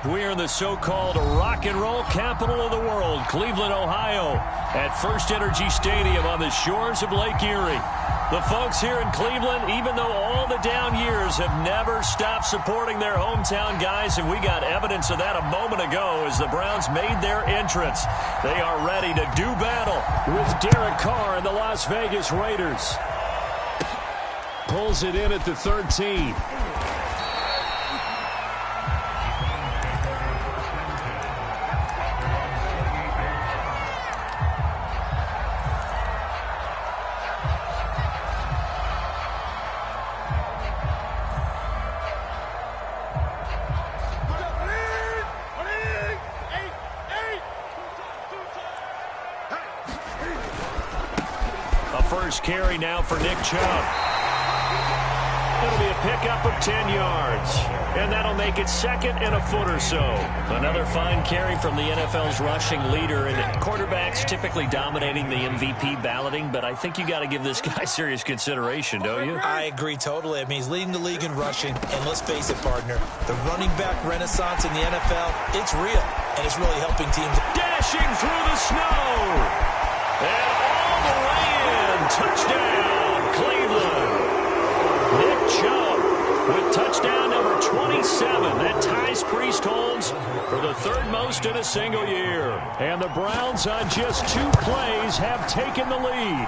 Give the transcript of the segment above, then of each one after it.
We're in the so-called rock and roll capital of the world, Cleveland, Ohio, at First Energy Stadium on the shores of Lake Erie. The folks here in Cleveland, even though all the down years, have never stopped supporting their hometown guys, and we got evidence of that a moment ago as the Browns made their entrance. They are ready to do battle with Derek Carr and the Las Vegas Raiders. Pulls it in at the 13. First carry now for Nick Chubb. It'll be a pickup of 10 yards. And that'll make it second and a foot or so. Another fine carry from the NFL's rushing leader. And quarterbacks typically dominating the MVP balloting. But I think you got to give this guy serious consideration, don't you? I agree totally. I mean, he's leading the league in rushing. And let's face it, partner, the running back renaissance in the NFL, it's real. And it's really helping teams. Dashing through the snow. And all the way in. Touchdown, Cleveland. Nick Chubb with touchdown number 27. That ties Priest Holmes for the third most in a single year. And the Browns on just 2 plays have taken the lead.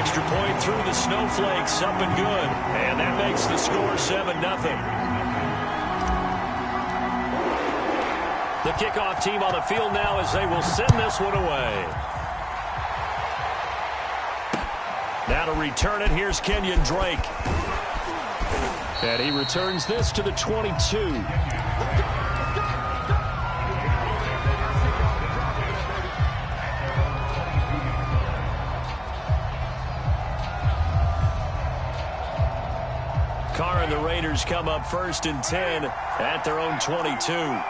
Extra point through the snowflakes, up and good. And that makes the score 7-0. The kickoff team on the field now as they will send this one away. Now to return it, here's Kenyon Drake. And he returns this to the 22. Carr and the Raiders come up 1st and 10 at their own 22.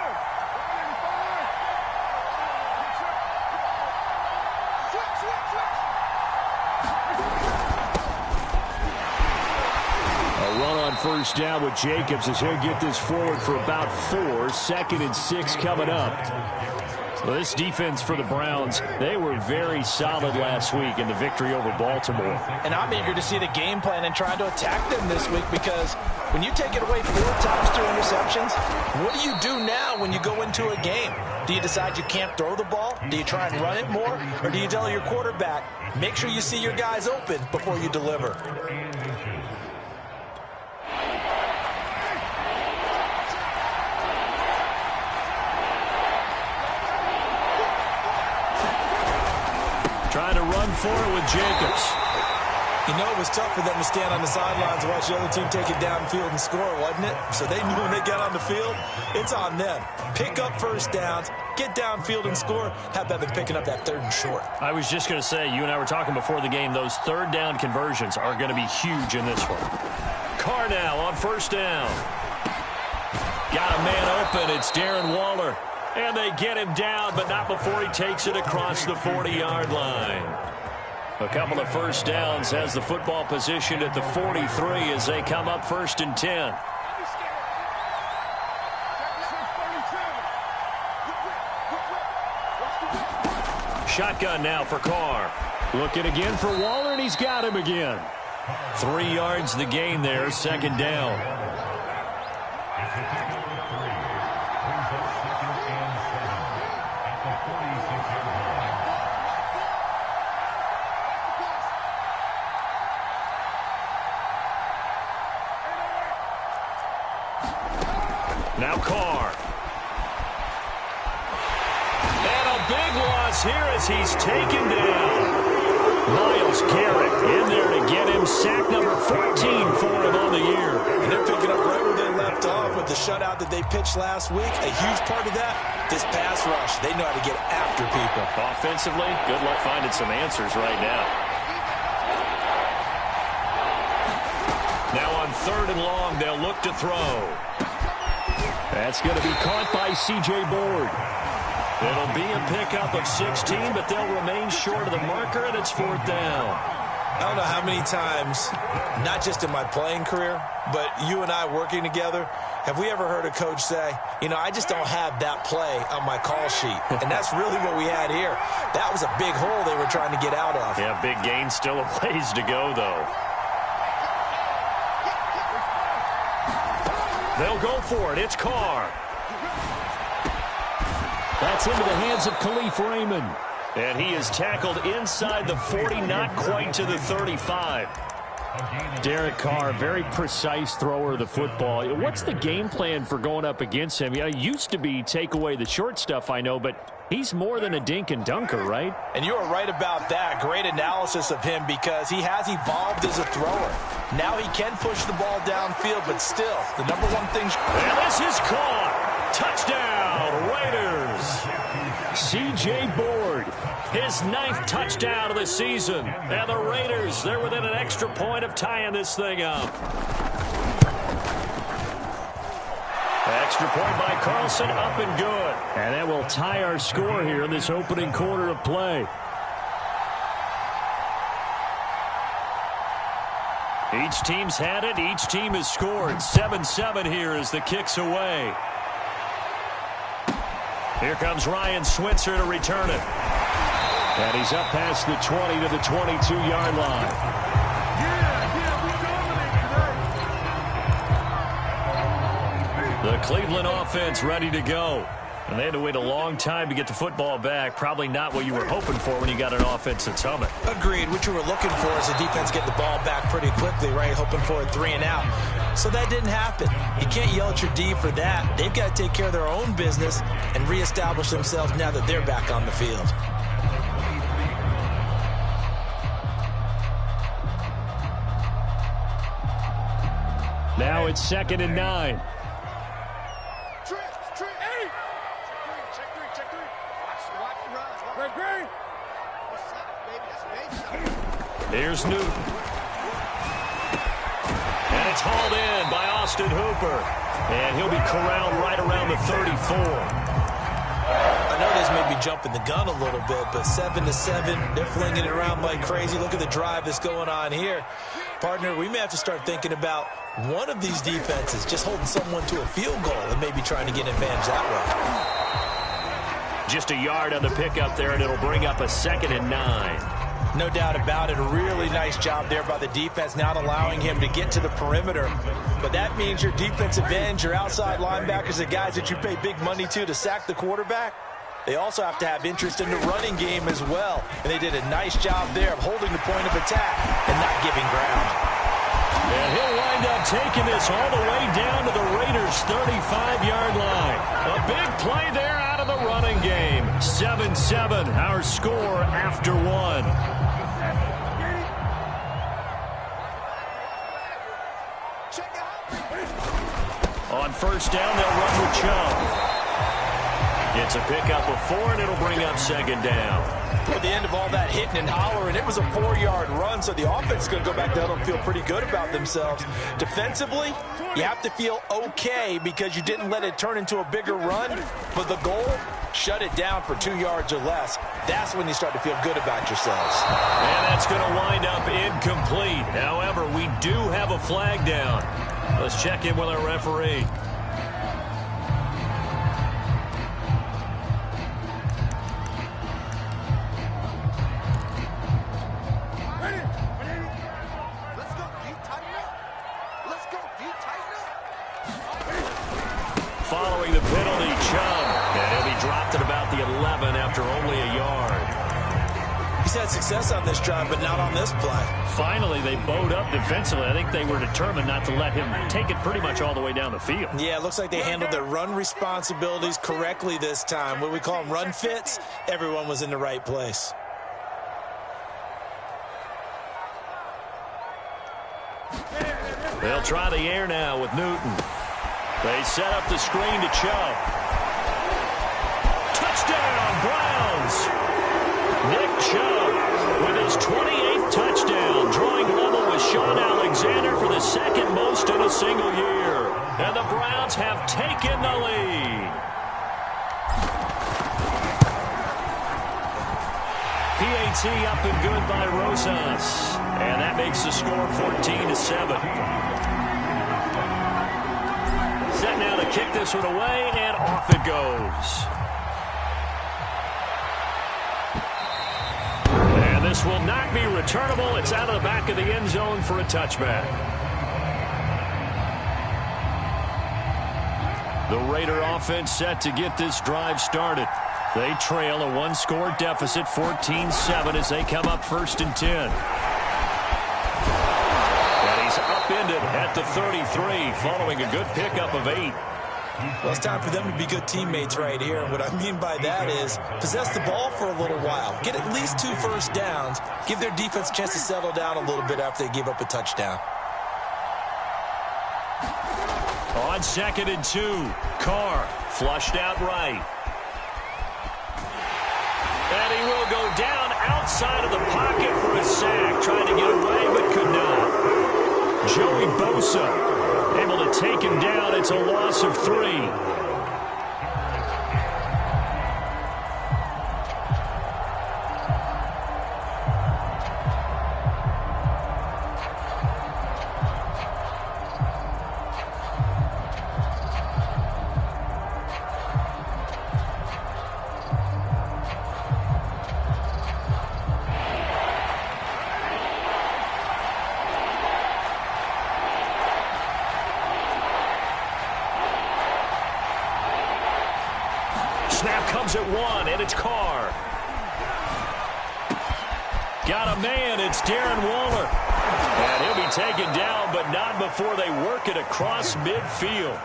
First down with Jacobs as he'll get this forward for about 4. 2nd and 6 coming up. Well, this defense for the Browns, they were very solid last week in the victory over Baltimore. And I'm eager to see the game plan and try to attack them this week, because when you take it away 4 times through interceptions, what do you do now when you go into a game? Do you decide you can't throw the ball? Do you try and run it more? Or do you tell your quarterback, make sure you see your guys open before you deliver? Trying to run for it with Jacobs. You know, it was tough for them to stand on the sidelines and watch the other team take it downfield and score, wasn't it? So they knew when they got on the field, it's on them. Pick up first downs, get downfield and score. How about them picking up that 3rd and short? I was just going to say, you and I were talking before the game, those 3rd down conversions are going to be huge in this one. Carr now on 1st down. Got a man open. It's Darren Waller. And they get him down, but not before he takes it across the 40-yard line. A couple of first downs has the football positioned at the 43 as they come up 1st and 10. Shotgun now for Carr. Looking again for Waller, and he's got him again. 3 yards the gain there, 2nd down. Now Carr. And a big loss here as he's taken down. Myles Garrett in there to get him sack number 14 for him on the year. And they're picking up right where they left off with the shutout that they pitched last week. A huge part of that, this pass rush. They know how to get after people. Offensively, good luck finding some answers right now. Now on 3rd and long, they'll look to throw. That's going to be caught by C.J. Board. It'll be a pickup of 16, but they'll remain short of the marker, and it's 4th down. I don't know how many times, not just in my playing career, but you and I working together, have we ever heard a coach say, you know, I just don't have that play on my call sheet. And that's really what we had here. That was a big hole they were trying to get out of. Yeah, big gain, still a ways to go, though. They'll go for it. It's Carr. That's into the hands of Khalif Raymond. And he is tackled inside the 40, not quite to the 35. Derek Carr, very precise thrower of the football. What's the game plan for going up against him? It used to be take away the short stuff, I know, but he's more than a dink and dunker, right? And you are right about that. Great analysis of him because he has evolved as a thrower. Now he can push the ball downfield, but still, the number one thing... And this is caught. Touchdown, Raiders. C.J. Board. His 9th touchdown of the season. And the Raiders, they're within an extra point of tying this thing up. Extra point by Carlson, up and good. And that will tie our score here in this opening quarter of play. Each team's had it. Each team has scored. 7-7 here as the kick's away. Here comes Ryan Switzer to return it. And he's up past the 20 to the 22-yard line. The Cleveland offense ready to go. And they had to wait a long time to get the football back. Probably not what you were hoping for when you got an offense that's humming. Agreed. What you were looking for is a defense getting the ball back pretty quickly, right? Hoping for a 3 and out. So that didn't happen. You can't yell at your D for that. They've got to take care of their own business and reestablish themselves now that they're back on the field. Now it's 2nd and 9. Here's Newton. And it's hauled in by Austin Hooper. And he'll be corralled right around the 34. I know this may be jumping the gun a little bit, but 7-7, they're flinging it around like crazy. Look at the drive that's going on here. Partner, we may have to start thinking about one of these defenses just holding someone to a field goal and maybe trying to get an advantage that way. Just a yard on the pickup there, and it'll bring up a 2nd and 9. No doubt about it. A really nice job there by the defense, not allowing him to get to the perimeter. But that means your defensive ends, your outside linebackers, the guys that you pay big money to sack the quarterback, they also have to have interest in the running game as well. And they did a nice job there of holding the point of attack and not giving ground. And he'll wind up taking this all the way down to the Raiders' 35-yard line. A big play there out of the running game. 7-7, our score after 1. On first down, they'll run with Chubb. It's a pickup of 4, and it'll bring up 2nd down. At the end of all that hitting and hollering, it was a 4-yard run, so the offense is going to go back down and feel pretty good about themselves. Defensively, you have to feel okay because you didn't let it turn into a bigger run, but the goal, shut it down for 2 yards or less. That's when you start to feel good about yourselves. And that's going to wind up incomplete. However, we do have a flag down. Let's check in with our referee. Following the penalty, Chubb. And he'll be dropped at about the 11 after only a yard. He's had success on this drive, but not on this play. Finally, they bowed up defensively. I think they were determined not to let him take it pretty much all the way down the field. Yeah, it looks like they handled their run responsibilities correctly this time. What we call them run fits, everyone was in the right place. They'll try the air now with Newton. They set up the screen to Chubb. Touchdown, Browns! Nick Chubb with his 28th touchdown, drawing level with Sean Alexander for the 2nd most in a single year. And the Browns have taken the lead. PAT up and good by Rosas. And that makes the score 14-7. Set now to kick this one away, and off it goes. And this will not be returnable. It's out of the back of the end zone for a touchback. The Raider offense set to get this drive started. They trail a one-score deficit, 14-7, as they come up 1st and 10. And he's upended at the 33, following a good pickup of 8. Well, it's time for them to be good teammates right here. And what I mean by that is possess the ball for a little while. Get at least 2 first downs. Give their defense a chance to settle down a little bit after they give up a touchdown. On 2nd and 2, Carr flushed out right. And he will go down outside of the pocket for a sack. Trying to get away, but could not. Joey Bosa able to take him down. It's a loss of 3. Snap comes at 1, and it's Carr. Got a man, it's Darren Waller. And he'll be taken down, but not before they work it across midfield.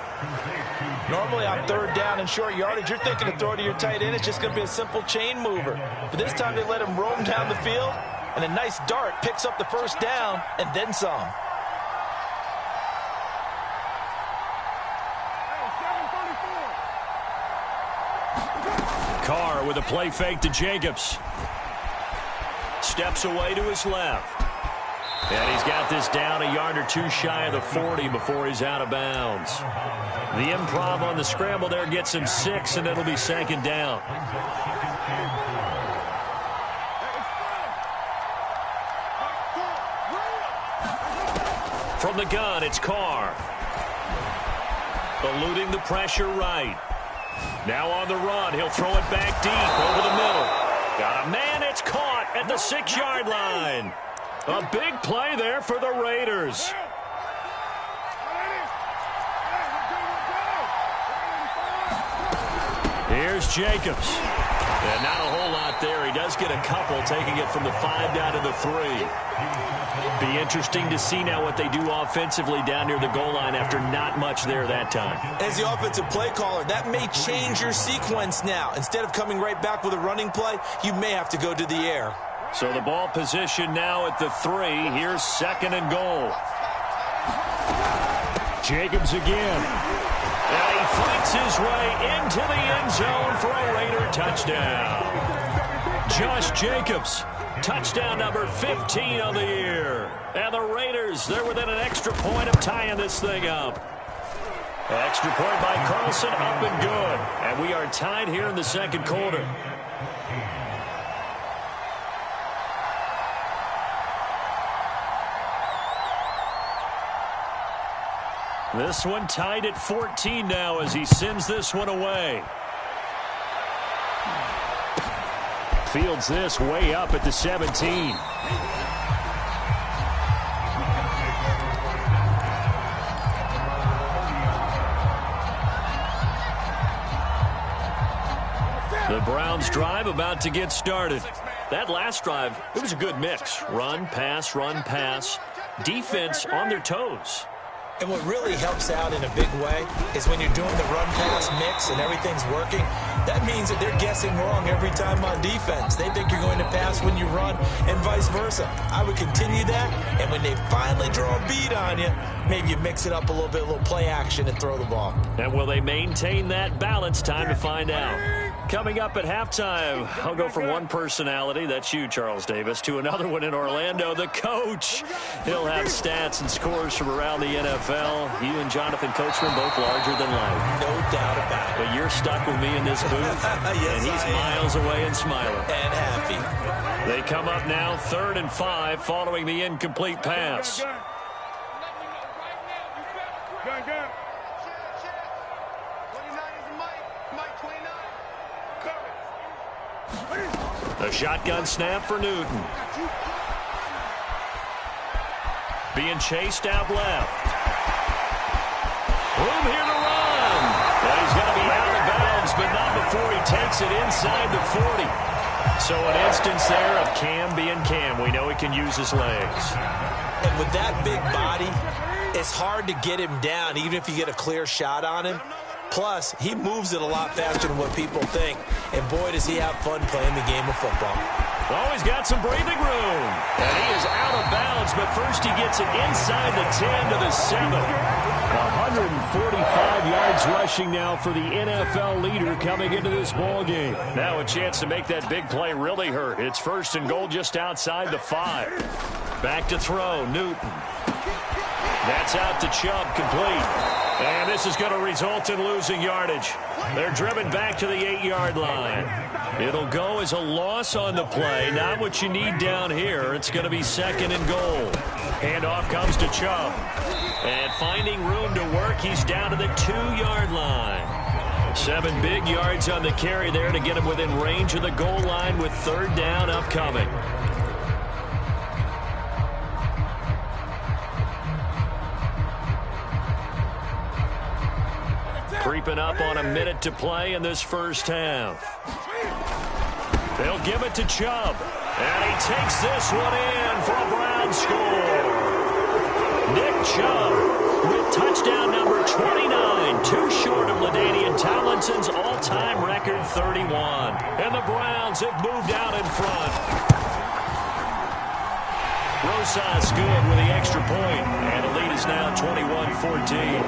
Normally on 3rd down and short yardage, you're thinking to throw to your tight end. It's just going to be a simple chain mover. But this time they let him roam down the field, and a nice dart picks up the 1st down and then some. Carr with a play fake to Jacobs. Steps away to his left. And he's got this down a yard or 2 shy of the 40 before he's out of bounds. The improv on the scramble there gets him 6, and it'll be 2nd down. From the gun, it's Carr. Eluding the pressure right. Now on the run, he'll throw it back deep over the middle. Got a man, it's caught at the 6-yard line. A big play there for the Raiders. Here's Jacobs. And not a whole lot there. He does get a couple, taking it from the 5 down to the 3. Be interesting to see now what they do offensively down near the goal line after not much there that time. As the offensive play caller, that may change your sequence now. Instead of coming right back with a running play, you may have to go to the air. So the ball position now at the 3. Here's 2nd and goal. Jacobs again. And he fights his way into the end zone for a Raider touchdown. Josh Jacobs, touchdown number 15 on the year. And the Raiders, they're within an extra point of tying this thing up. Extra point by Carlson, up and good. And we are tied here in the 2nd quarter. This one tied at 14 now as he sends this one away. Fields this way up at the 17. The Browns drive about to get started. That last drive, it was a good mix. Run, pass, defense on their toes. And what really helps out in a big way is when you're doing the run-pass mix and everything's working, that means that they're guessing wrong every time on defense. They think you're going to pass when you run and vice versa. I would continue that, and when they finally draw a beat on you, maybe you mix it up a little play action and throw the ball. And will they maintain that balance? Time to find out. Coming up at halftime, I'll go from one personality, that's you, Charles Davis, to another one in Orlando, the coach. He'll have stats and scores from around the NFL. You and Jonathan Coachman both larger than life. No doubt about it. But you're stuck with me in this booth, Yes, and he's miles away and smiling. And happy. They come up now 3rd and 5 following the incomplete pass. A shotgun snap for Newton. Being chased out left. Room here to run. And he's going to be out of bounds, but not before he takes it inside the 40. So an instance there of Cam being Cam. We know he can use his legs. And with that big body, it's hard to get him down, even if you get a clear shot on him. Plus, he moves it a lot faster than what people think. And boy, does he have fun playing the game of football. Oh, he's got some breathing room. And he is out of bounds, but first he gets it inside the 10 to the 7. 145 yards rushing now for the NFL leader coming into this ball game. Now a chance to make that big play really hurt. It's 1st and goal just outside the 5. Back to throw, Newton. That's out to Chubb, complete. And this is going to result in losing yardage. They're driven back to the 8-yard line. It'll go as a loss on the play. Not what you need down here. It's going to be 2nd and goal. Handoff comes to Chubb. And finding room to work, he's down to the 2-yard line. 7 big yards on the carry there to get him within range of the goal line with 3rd down upcoming. Creeping up on a minute to play in this first half. They'll give it to Chubb. And he takes this one in for a Brown score. Nick Chubb with touchdown number 29. Too short of LaDainian Tomlinson's all-time record 31. And the Browns have moved out in front. Rosas good with the extra point. And the lead is now 21-14.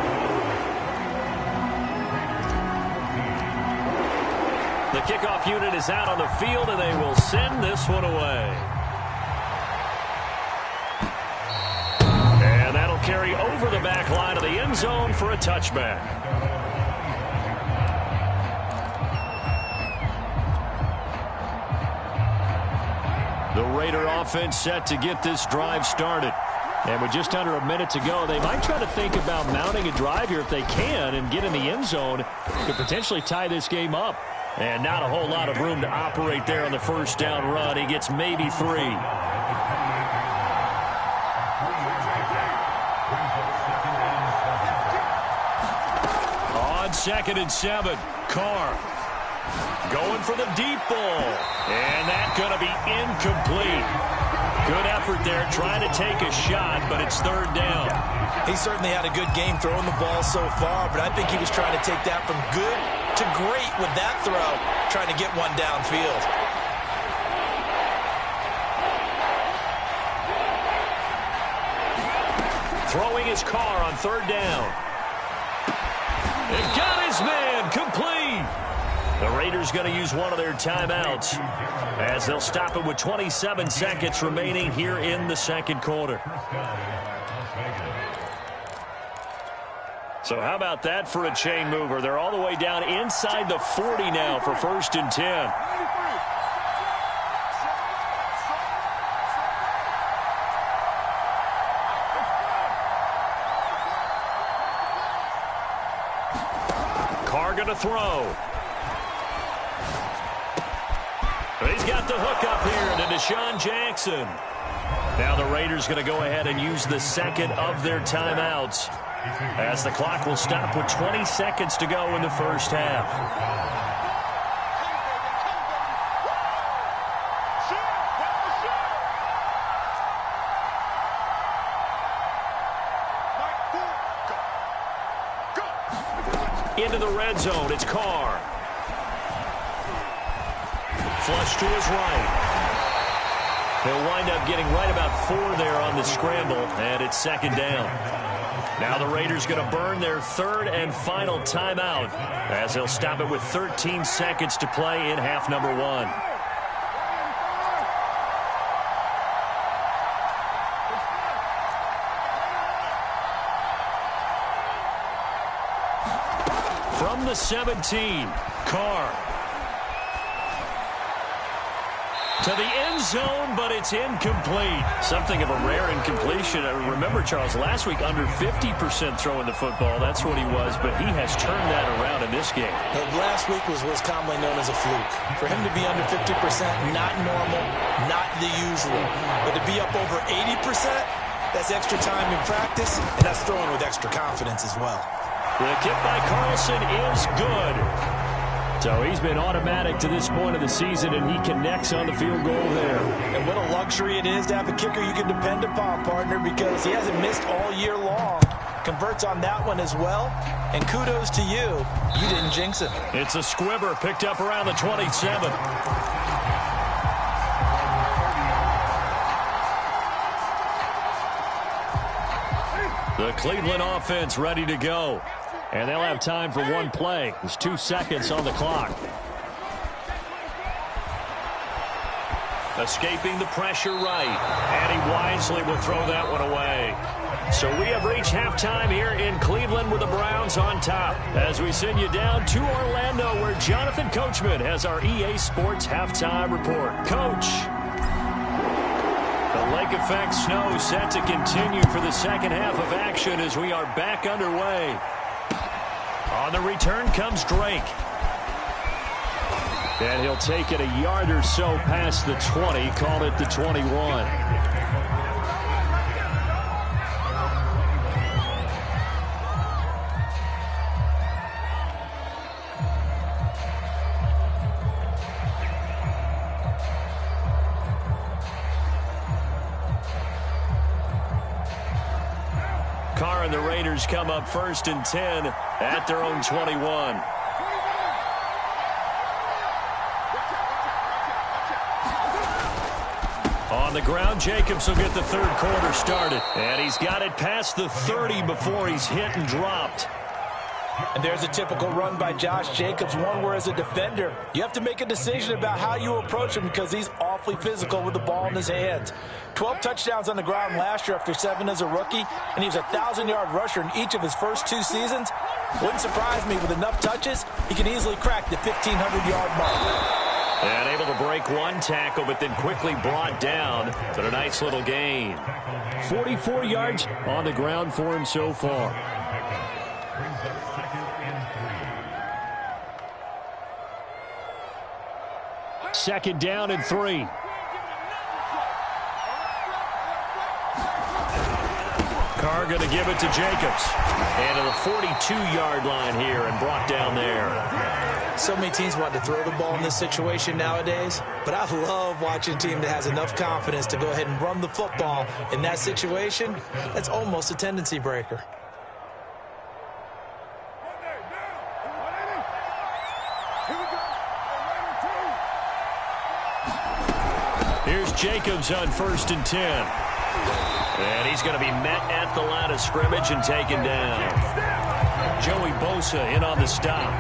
The kickoff unit is out on the field, and they will send this one away. And that'll carry over the back line of the end zone for a touchback. The Raider offense set to get this drive started. And with just under a minute to go, they might try to think about mounting a drive here if they can and get in the end zone to potentially tie this game up. And not a whole lot of room to operate there on the first down run. He gets maybe 3. On 2nd and 7, Carr going for the deep ball. And that's going to be incomplete. Good effort there trying to take a shot, but it's 3rd down. He certainly had a good game throwing the ball so far, but I think he was trying to take that from good to great with that throw, trying to get one downfield. Throwing his Carr on 3rd down. It got his man complete. The Raiders going to use one of their timeouts as they'll stop it with 27 seconds remaining here in the 2nd quarter. So how about that for a chain mover? They're all the way down inside the 40 now for 1st and 10. Carr going to throw. He's got the hook up here to Deshaun Jackson. Now the Raiders going to go ahead and use the 2nd of their timeouts, as the clock will stop with 20 seconds to go in the first half. Into the red zone, it's Carr. Flush to his right. He'll wind up getting right about 4 there on the scramble, and it's 2nd down. Now the Raiders going to burn their 3rd and final timeout as they'll stop it with 13 seconds to play in half number 1. From the 17, Carr. To the end zone, but it's incomplete. Something of a rare incompletion. I remember, Charles, last week under 50% throwing the football. That's what he was, but he has turned that around in this game. Last week was what's commonly known as a fluke. For him to be under 50%, not normal, not the usual. But to be up over 80%, that's extra time in practice, and that's throwing with extra confidence as well. The kick by Carlson is good. So he's been automatic to this point of the season, and he connects on the field goal there. And what a luxury it is to have a kicker you can depend upon, partner, because he hasn't missed all year long. Converts on that one as well. And kudos to you. You didn't jinx him. It's a squibber picked up around the 27. The Cleveland offense ready to go. And they'll have time for one play. There's 2 seconds on the clock. Escaping the pressure right. And he wisely will throw that one away. So we have reached halftime here in Cleveland with the Browns on top. As we send you down to Orlando, where Jonathan Coachman has our EA Sports halftime report. Coach. The lake effect snow set to continue for the second half of action as we are back underway. On the return comes Drake. And he'll take it a yard or so past the 20, call it the 21. Carr and the Raiders come up 1st and 10 at their own 21. On the ground, Jacobs will get the third quarter started. And he's got it past the 30 before he's hit and dropped. And there's a typical run by Josh Jacobs, one where as a defender, you have to make a decision about how you approach him because he's awfully physical with the ball in his hands. 12 touchdowns on the ground last year after 7 as a rookie, and he was a 1,000-yard rusher in each of his first 2 seasons. Wouldn't surprise me with enough touches, he can easily crack the 1,500-yard mark. And able to break one tackle, but then quickly brought down. But a nice little gain. 44 yards on the ground for him so far. Second down and 3. Carr going to give it to Jacobs. And to the 42-yard line here and brought down there. So many teams want to throw the ball in this situation nowadays, but I love watching a team that has enough confidence to go ahead and run the football in that situation. That's almost a tendency breaker. Here's Jacobs on 1st and 10. And he's going to be met at the line of scrimmage and taken down. Joey Bosa in on the stop.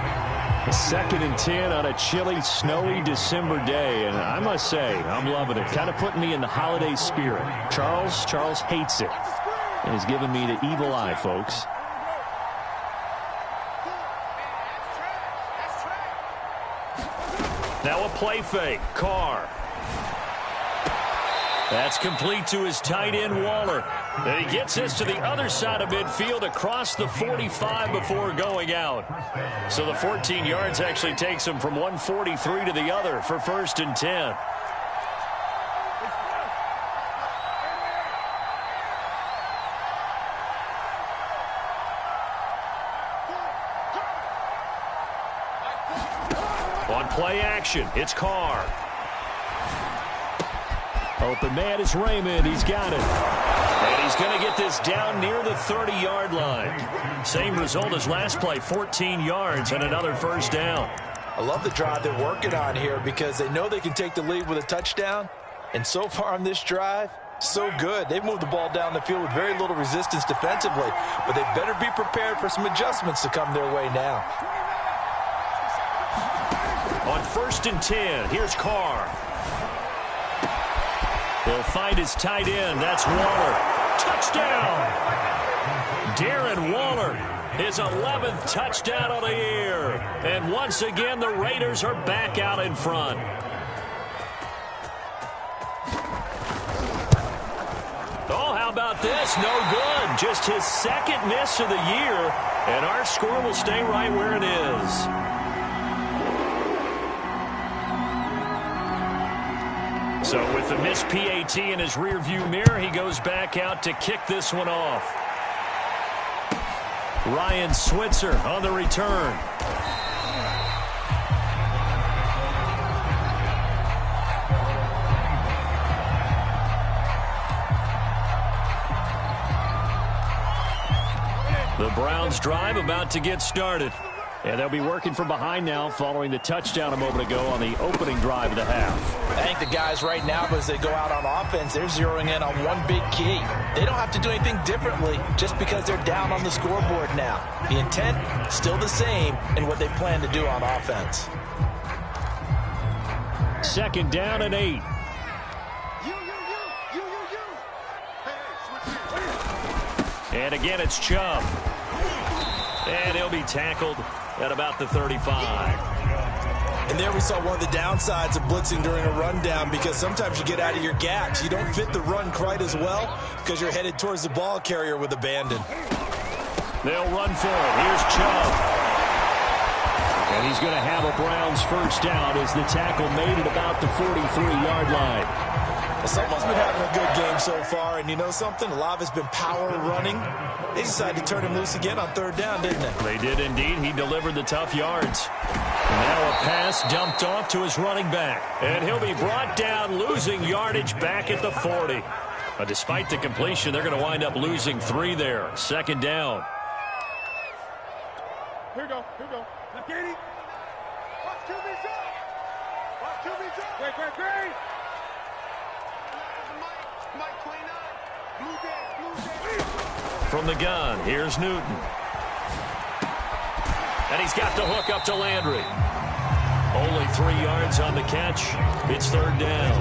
2nd and 10 on a chilly, snowy December day. And I must say, I'm loving it. Kind of putting me in the holiday spirit. Charles hates it. And he's giving me the evil eye, folks. Now a play fake. Carr. That's complete to his tight end, Waller. And he gets this to the other side of midfield across the 45 before going out. So the 14 yards actually takes him from 143 to the other for 1st and 10. On play action, it's Carr. Open man is Raymond. He's got it. And he's going to get this down near the 30-yard line. Same result as last play, 14 yards and another 1st down. I love the drive they're working on here because they know they can take the lead with a touchdown. And so far on this drive, so good. They've moved the ball down the field with very little resistance defensively. But they better be prepared for some adjustments to come their way now. On 1st and 10, here's Carr. He'll find his tight end. That's Waller. Touchdown! Darren Waller, his 11th touchdown of the year. And once again, the Raiders are back out in front. this? No good. Just his second miss of the year, and our score will stay right where it is. So with the missed PAT in his rearview mirror, he goes back out to kick this one off. Ryan Switzer on the return. The Browns drive about to get started. And they'll be working from behind now following the touchdown a moment ago on the opening drive of the half. I think the guys right now, as they go out on offense, they're zeroing in on one big key. They don't have to do anything differently just because they're down on the scoreboard now. The intent, still the same in what they plan to do on offense. Second down and 8. And again, it's Chubb. And he'll be tackled at about the 35. And there we saw one of the downsides of blitzing during a rundown, because sometimes you get out of your gaps. You don't fit the run quite as well because you're headed towards the ball carrier with abandon. They'll run for it. Here's Chubb. And he's going to have a Browns first down as the tackle made at about the 43-yard line. Someone's been having a good game so far, and you know something? A lot of it's been power running. They decided to turn him loose again on third down, didn't they? They did indeed. He delivered the tough yards. Now a pass dumped off to his running back. And he'll be brought down, losing yardage back at the 40. But despite the completion, they're going to wind up losing 3 there. Second down. Here we go. Now, Katie. Watch QB's up. Great. From the gun, here's Newton. And he's got the hook up to Landry. Only 3 yards on the catch. It's third down.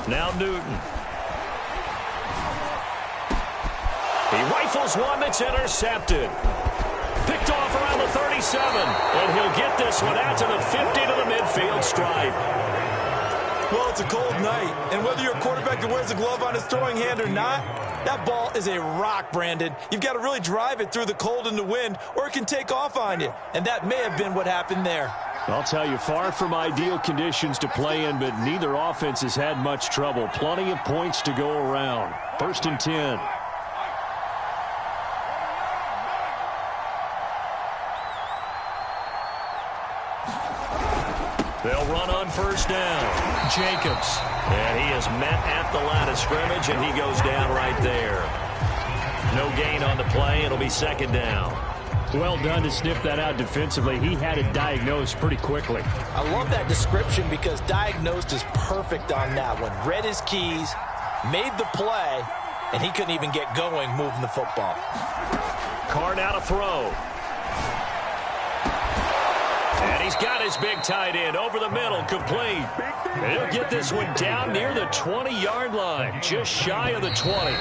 Now Newton. He rifles one that's intercepted. Picked off around the 37. And he'll get this one out to the 50 to the midfield stripe. Well, it's a cold night, and whether you're a quarterback that wears a glove on his throwing hand or not, that ball is a rock, Brandon. You've got to really drive it through the cold and the wind, or it can take off on you. And that may have been what happened there. I'll tell you, far from ideal conditions to play in, but neither offense has had much trouble. Plenty of points to go around. First and 10. They'll run on first down. Jacobs. And he is met at the line of scrimmage, and he goes down right there. No gain on the play. It'll be second down. Well done to sniff that out defensively. He had it diagnosed pretty quickly. I love that description because diagnosed is perfect on that one. Read his keys, made the play, and he couldn't even get going moving the football. Carr now to throw. And he's got his big tight end over the middle, complete. And he'll get this one down near the 20-yard line, just shy of the 20.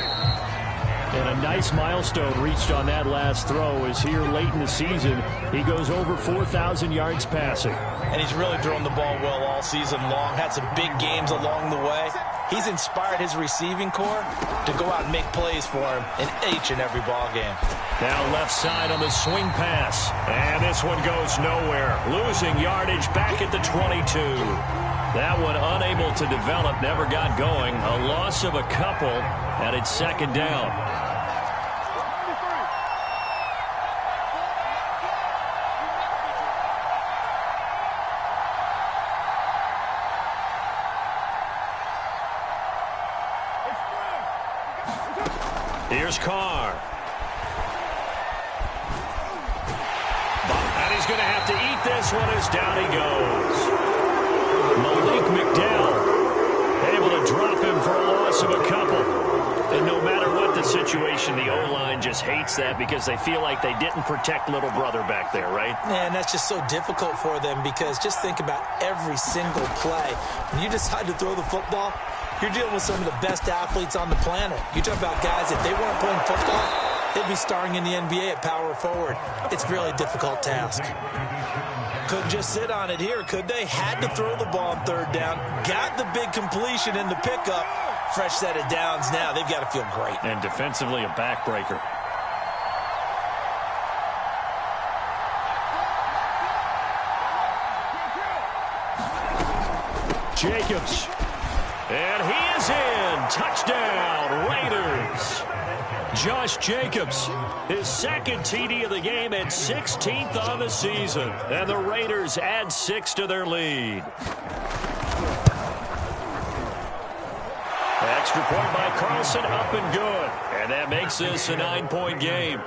And a nice milestone reached on that last throw as here late in the season, he goes over 4,000 yards passing. And he's really thrown the ball well all season long, had some big games along the way. He's inspired his receiving corps to go out and make plays for him in each and every ball game. Now left side on the swing pass. And this one goes nowhere. Losing yardage back at the 22. That one unable to develop, never got going. A loss of a couple, and it's second down. Here's Carr. And he's going to have to eat this one as down he goes. Malik McDowell able to drop him for a loss of a couple. And no matter what the situation, the O-line just hates that because they feel like they didn't protect little brother back there, right? Man, that's just so difficult for them because just think about every single play. When you decide to throw the football, you're dealing with some of the best athletes on the planet. You talk about guys, if they weren't playing football, He'd be starring in the NBA at power forward. It's a really difficult task. Couldn't just sit on it here, could they? Had to throw the ball on third down. Got the big completion in the pickup. Fresh set of downs now. They've got to feel great. And defensively, a backbreaker. Jacobs. And he is in. Touchdown, Raiders. Josh Jacobs, his second TD of the game and 16th on the season. And the Raiders add 6 to their lead. Extra point by Carlson, up and good. And that makes this a 9-point game.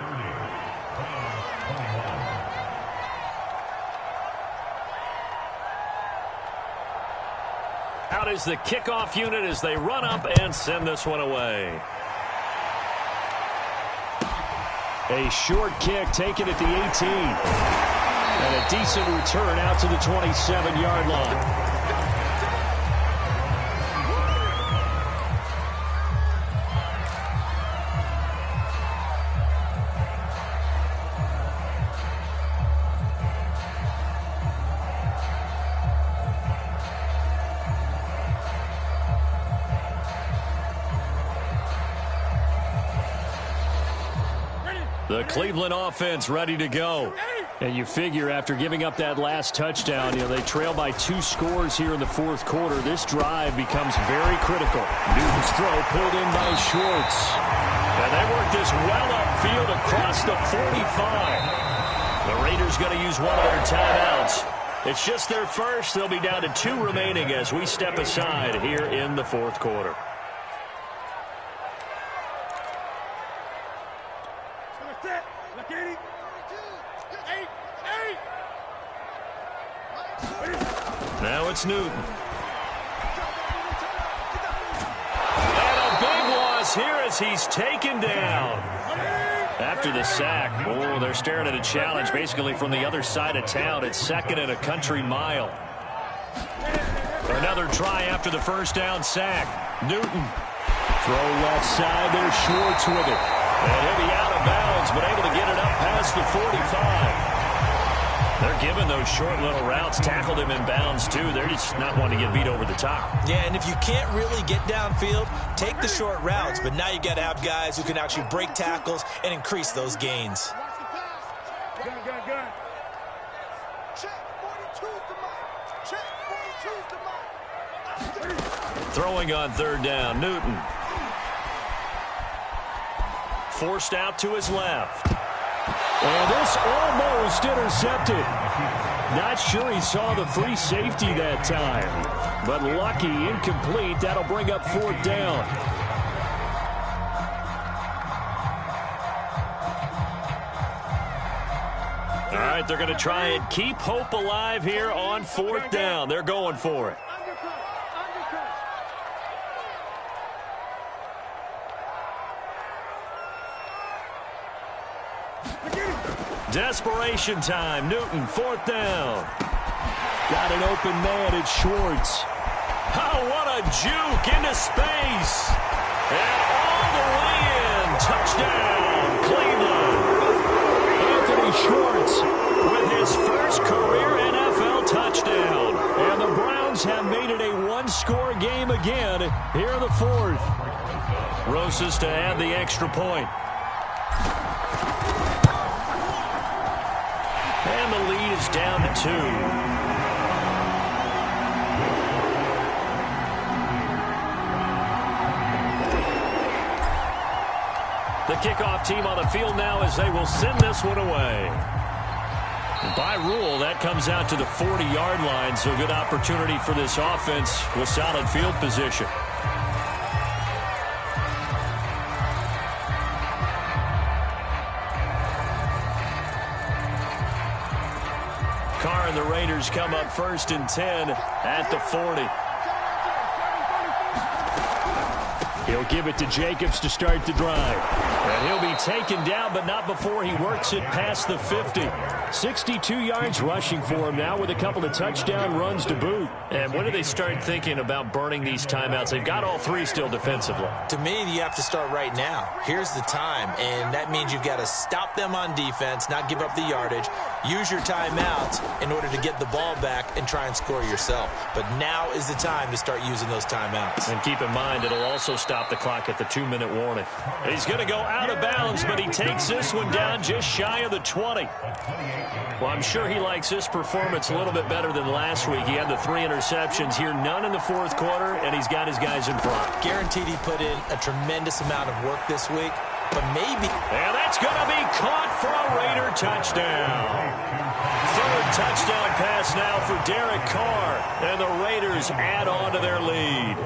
Out is the kickoff unit as they run up and send this one away. A short kick taken at the 18. And a decent return out to the 27-yard line. The Cleveland offense ready to go. And you figure after giving up that last touchdown, they trail by 2 scores here in the fourth quarter. This drive becomes very critical. Newton's throw pulled in by Schwartz. And they work this well upfield across the 45. The Raiders going to use one of their timeouts. It's just their first. They'll be down to 2 remaining as we step aside here in the fourth quarter. Now it's Newton. And a big loss here as he's taken down. After the sack, they're staring at a challenge basically from the other side of town. It's 2nd and a country mile. Another try after the first down sack. Newton. Throw left side. There's Schwartz with it. And he'll be out of bounds, but able to get it up past the 45. They're giving those short little routes, tackled him in bounds, too. They're just not wanting to get beat over the top. Yeah, and if you can't really get downfield, take the short routes. But now you got to have guys who can actually break tackles and increase those gains. Gun. Check 42's the mark. Check 42's the mark. Throwing on third down, Newton. Forced out to his left. And this almost intercepted. Not sure he saw the free safety that time. But lucky, incomplete. That'll bring up 4th down. All right, they're going to try and keep hope alive here on 4th down. They're going for it. Desperation time. Newton, 4th down. Got an open man. It's Schwartz. Oh, what a juke into space. And all the way in. Touchdown, Cleveland. Anthony Schwartz with his first career NFL touchdown. And the Browns have made it a 1-score game again here in the 4th. Rosas to add the extra point. And the lead is down to 2. The kickoff team on the field now as they will send this one away. And by rule, that comes out to the 40-yard line, so good opportunity for this offense with solid field position. The Raiders come up 1st and 10 at the 40. He'll give it to Jacobs to start the drive. And he'll be taken down, but not before he works it past the 50. 62 yards rushing for him now with a couple of touchdown runs to boot. And when do they start thinking about burning these timeouts? They've got all three still defensively. To me, you have to start right now. Here's the time, and that means you've got to stop them on defense, not give up the yardage, use your timeouts in order to get the ball back and try and score yourself. But now is the time to start using those timeouts. And keep in mind, it'll also stop the clock at the 2-minute warning. He's going to go out of bounds, but he takes this one down just shy of the 20. Well, I'm sure he likes this performance a little bit better than last week. He had the 3 interceptions here, none in the fourth quarter, and he's got his guys in front. Guaranteed he put in a tremendous amount of work this week, but maybe... And that's going to be caught for a Raider touchdown. Third touchdown pass now for Derek Carr, and the Raiders add on to their lead.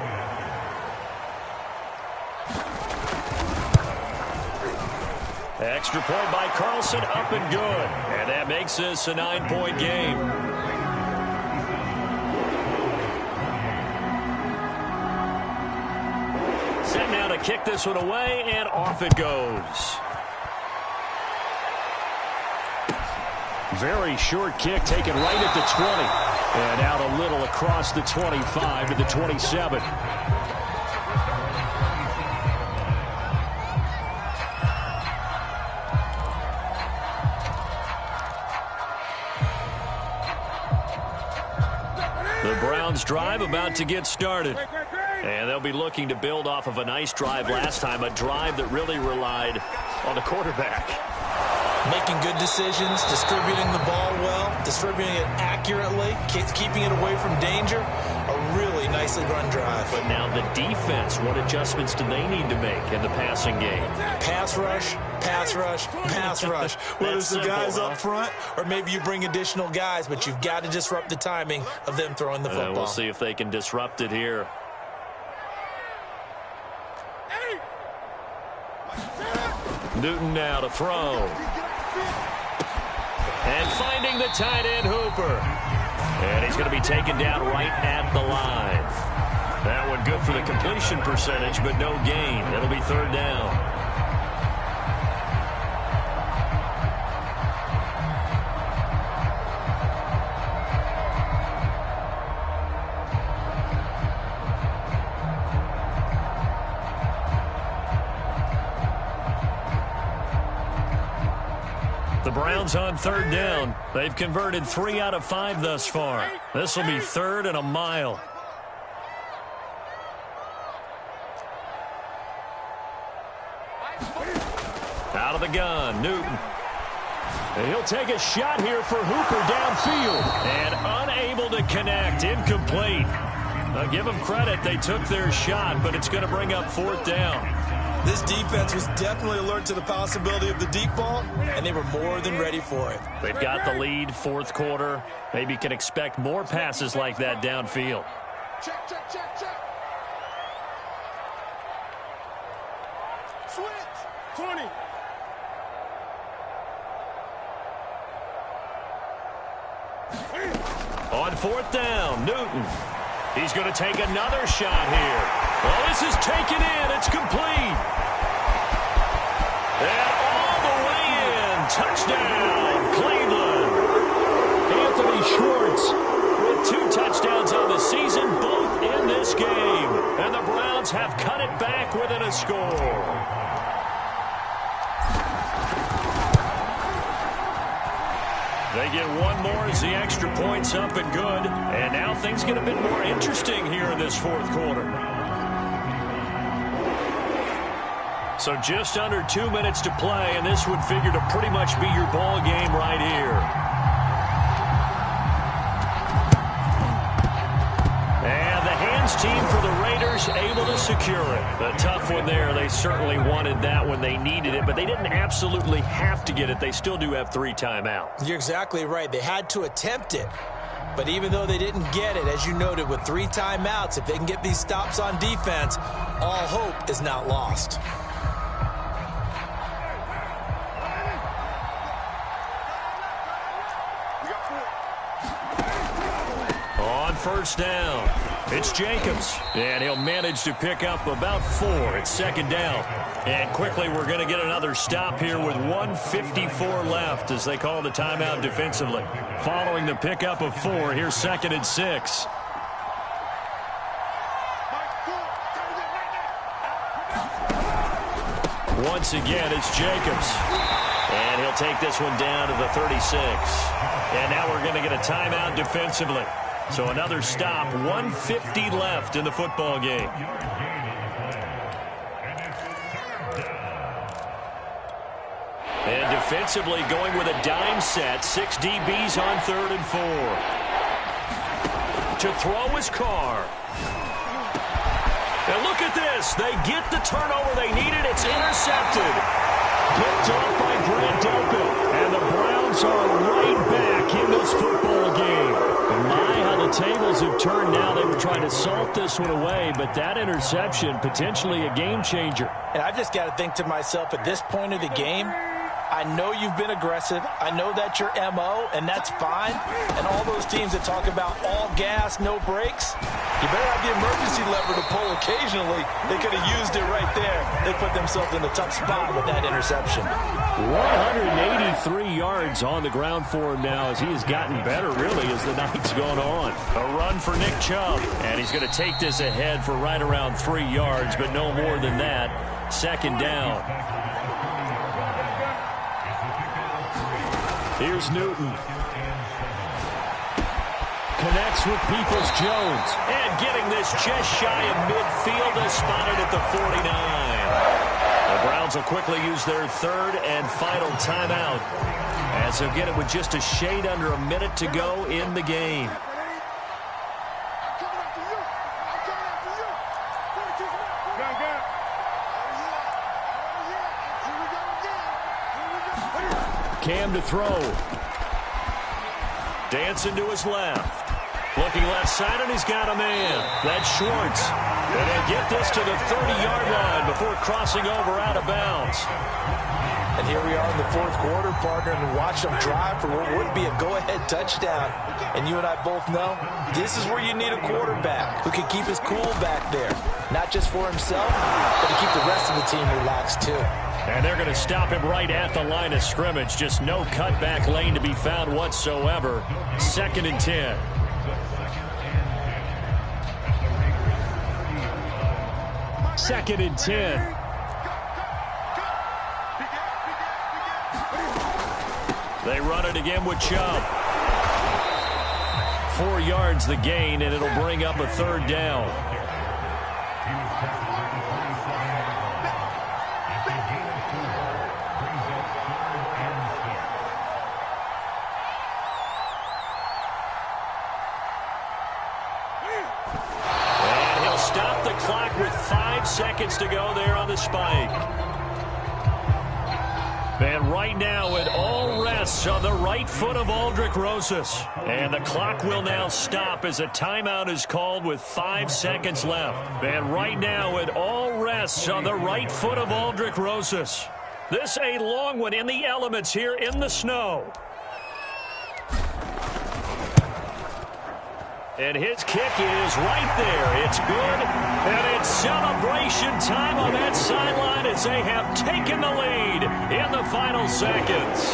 Extra point by Carlson, up and good. And that makes this a 9-point game. Set now to kick this one away, and off it goes. Very short kick taken right at the 20. And out a little across the 25 to the 27. The Browns drive about to get started. And they'll be looking to build off of a nice drive last time, a drive that really relied on the quarterback. Making good decisions, distributing the ball well, distributing it accurately, keeping it away from danger. A really nicely run drive. But now the defense, what adjustments do they need to make in the passing game? Pass rush, pass rush, pass rush. Whether it's the guys up front or maybe you bring additional guys, but you've got to disrupt the timing of them throwing the football. We'll see if they can disrupt it here. Newton now to throw. And finding the tight end Hooper. And he's going to be taken down right at the line. That one good for the completion percentage, but no gain. It'll be third down. The Browns on third down. They've converted 3 out of 5 thus far. This will be third and a mile. Out of the gun, Newton. And he'll take a shot here for Hooper downfield. And unable to connect, incomplete. I'll give them credit, they took their shot, but it's going to bring up fourth down. This defense was definitely alert to the possibility of the deep ball, and they were more than ready for it. They've got the lead, fourth quarter. Maybe can expect more passes like that downfield. Check, check, check, check. Switch. 20. On fourth down, Newton. He's going to take another shot here. Well, this is taken in. It's complete. And all the way in. Touchdown, Cleveland. Anthony Schwartz with 2 touchdowns on the season, both in this game. And the Browns have cut it back within a score. They get one more as the extra point's up and good. And now things get a bit more interesting here in this fourth quarter. So just under 2 minutes to play, and this would figure to pretty much be your ball game right here. And the hands team for the Raiders able to secure it. The tough one there. They certainly wanted that when they needed it, but they didn't absolutely have to get it. They still do have 3 timeouts. You're exactly right. They had to attempt it. But even though they didn't get it, as you noted, with 3 timeouts, if they can get these stops on defense, all hope is not lost. On first down. It's Jacobs, and he'll manage to pick up about 4 at second down. And quickly, we're going to get another stop here with 1:54 left as they call the timeout defensively. Following the pickup of 4, here's 2nd and 6. Once again, it's Jacobs. And he'll take this one down to the 36. And now we're going to get a timeout defensively. So another stop, 1:50 left in the football game. And defensively going with a dime set, 6 DBs on 3rd and 4. To throw is Carr. And look at this. They get the turnover they needed. It's intercepted. Picked off by Grant Delpit. And the Browns are right back in this football game. My, how the tables have turned now. They were trying to salt this one away, but that interception, potentially a game changer. And I've just got to think to myself, at this point of the game, I know you've been aggressive. I know that's your MO, and that's fine. And all those teams that talk about all gas, no brakes, you better have the emergency lever to pull occasionally. They could have used it right there. They put themselves in a tough spot with that interception. 183 yards on the ground for him now as he has gotten better, really, as the night's gone on. A run for Nick Chubb, and he's going to take this ahead for right around 3 yards, but no more than that. 2nd down. Here's Newton. Connects with Peoples-Jones. And getting this just shy of midfield is spotted at the 49. The Browns will quickly use their 3rd and final timeout, as they'll get it with just a shade under a minute to go in the game. Cam to throw. Dancing to his left. Looking left side, and he's got a man. That's Schwartz. And they'll get this to the 30-yard line before crossing over out of bounds. And here we are in the 4th quarter, partner, and watch them drive for what would be a go-ahead touchdown. And you and I both know this is where you need a quarterback who can keep his cool back there. Not just for himself, but to keep the rest of the team relaxed, too. And they're going to stop him right at the line of scrimmage. Just no cutback lane to be found whatsoever. 2nd and 10. Second and 10. They run it again with Chubb. 4 yards the gain, and it'll bring up a 3rd down. And he'll stop the clock with 5 seconds to go there on the spike. And right now it all rests on the right foot of Aldrick Rosas. And the clock will now stop as a timeout is called with 5 seconds left. And right now it all rests on the right foot of Aldrick Rosas. This a long one in the elements here in the snow. And his kick is right there. It's good. And it's celebration time on that sideline as they have taken the lead in the final seconds.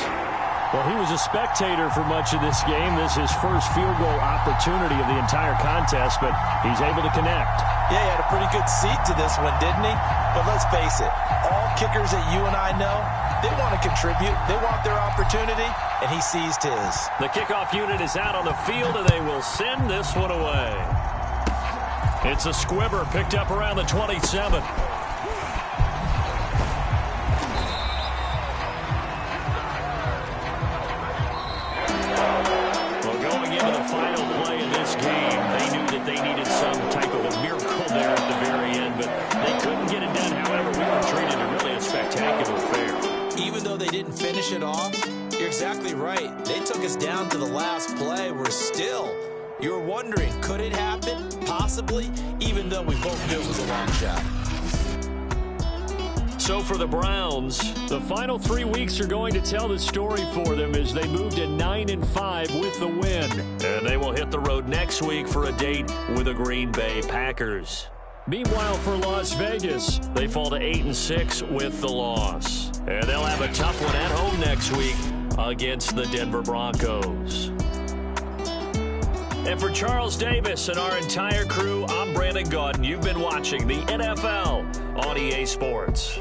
Well, he was a spectator for much of this game. This is his first field goal opportunity of the entire contest, but he's able to connect. Yeah, he had a pretty good seat to this one, didn't he? But let's face it, all kickers that you and I know, they want to contribute. They want their opportunity, and he seized his. The kickoff unit is out on the field, and they will send this one away. It's a squibber picked up around the 27. Well, going into the final play in this game, they knew that they needed some type of a miracle there at the very end, but they couldn't get it done. However, we were treated to really a spectacular affair. Even though they didn't finish it off, you're exactly right. They took us down to the last play. We're still, you're wondering, could it happen? Possibly, even though we both knew it was a long shot. So for the Browns, the final 3 weeks are going to tell the story for them as they move to 9-5 with the win. And they will hit the road next week for a date with the Green Bay Packers. Meanwhile, for Las Vegas, They fall to 8-6 with the loss. And they'll have a tough one at home next week against the Denver Broncos. And for Charles Davis and our entire crew, I'm Brandon Gaudin. You've been watching the NFL on EA Sports.